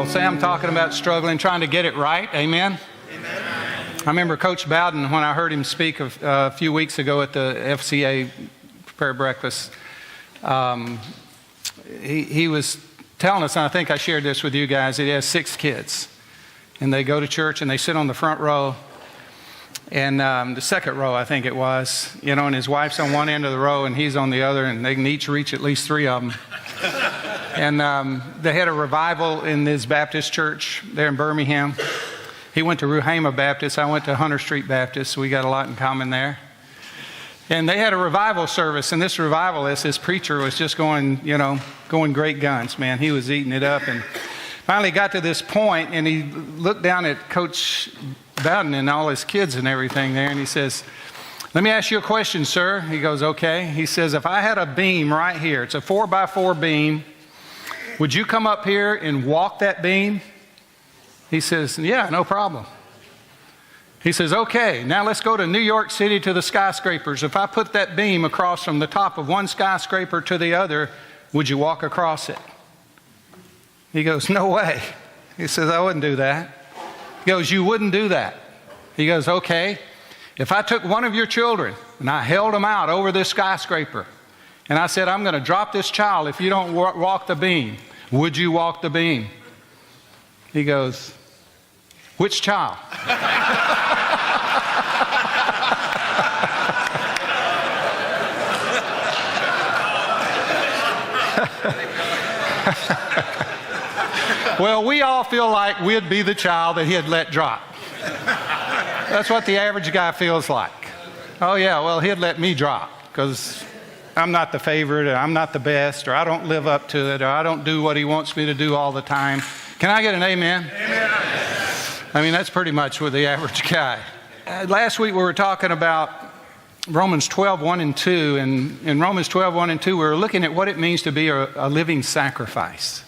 struggle. Say I'm talking about struggling, trying to get it right. Amen? Amen. I remember Coach Bowden, when I heard him speak a few weeks ago at the FCA prayer breakfast, he was telling us, and I think I shared this with you guys, that he has 6 kids. And they go to church and they sit on the front row, and the second row, I think it was, and his wife's on one end of the row and he's on the other, and they can each reach at least 3 of them. And they had a revival in this Baptist church there in Birmingham. He went to Ruhama Baptist. I went to Hunter Street Baptist. So we got a lot in common there. And they had a revival service, and this revivalist, this preacher, was just going great guns, man. He was eating it up, and finally got to this point, and he looked down at Coach Bowden and all his kids and everything there, and he says, "Let me ask you a question, sir." He goes, "Okay." He says, "If I had a beam right here, it's a 4x4 beam, would you come up here and walk that beam?" He says, "Yeah, no problem." He says, "Okay, now let's go to New York City to the skyscrapers. If I put that beam across from the top of one skyscraper to the other, would you walk across it?" He goes, "No way." He says, "I wouldn't do that." He goes, "You wouldn't do that?" He goes, "Okay, if I took one of your children and I held them out over this skyscraper and I said, I'm going to drop this child if you don't walk the beam, would you walk the beam?" He goes, "Which child?" Well, we all feel like we'd be the child that he had let drop. That's what the average guy feels like. Oh yeah, well, he'd let me drop because I'm not the favorite, or I'm not the best, or I don't live up to it, or I don't do what he wants me to do all the time. Can I get an amen? Amen. I mean, that's pretty much with the average guy. Last week we were talking about Romans 12:1 and 2, and in Romans 12:1 and 2 we were looking at what it means to be a living sacrifice.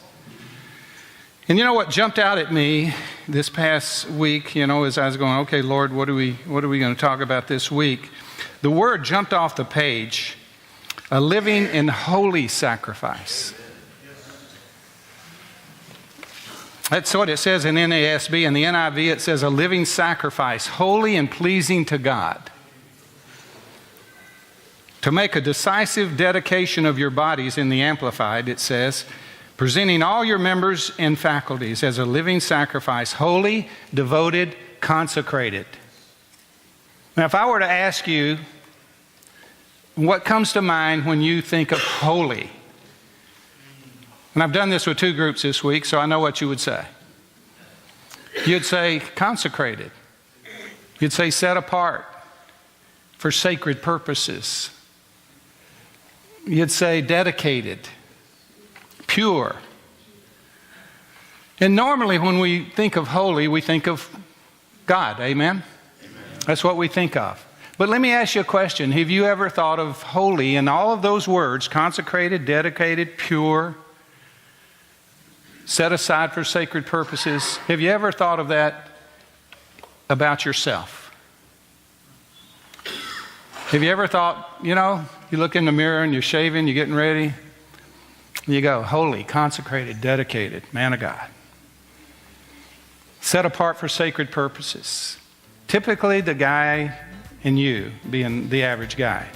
And you know what jumped out at me this past week, as I was going, okay, Lord, what are we going to talk about this week? The word jumped off the page, a living and holy sacrifice. That's what it says in NASB. In the NIV, it says a living sacrifice, holy and pleasing to God. To make a decisive dedication of your bodies, in the Amplified, it says, presenting all your members and faculties as a living sacrifice, holy, devoted, consecrated. Now, if I were to ask you, what comes to mind when you think of holy? And I've done this with 2 groups this week, so I know what you would say. You'd say consecrated. You'd say set apart for sacred purposes. You'd say dedicated, pure. And normally when we think of holy, we think of God, amen? That's what we think of. But let me ask you a question. Have you ever thought of holy in all of those words, consecrated, dedicated, pure, set aside for sacred purposes? Have you ever thought of that about yourself? Have you ever thought, you look in the mirror and you're shaving, you're getting ready, you go, holy, consecrated, dedicated, man of God. Set apart for sacred purposes. Typically, the guy in you, being the average guy,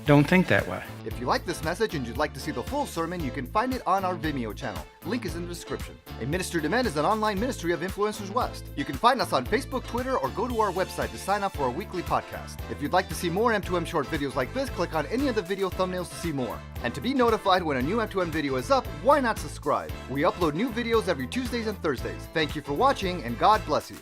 don't think that way. If you like this message and you'd like to see the full sermon, you can find it on our Vimeo channel. Link is in the description. A Ministry to Men is an online ministry of Influencers West. You can find us on Facebook, Twitter, or go to our website to sign up for our weekly podcast. If you'd like to see more M2M short videos like this, click on any of the video thumbnails to see more. And to be notified when a new M2M video is up, why not subscribe? We upload new videos every Tuesdays and Thursdays. Thank you for watching, and God bless you.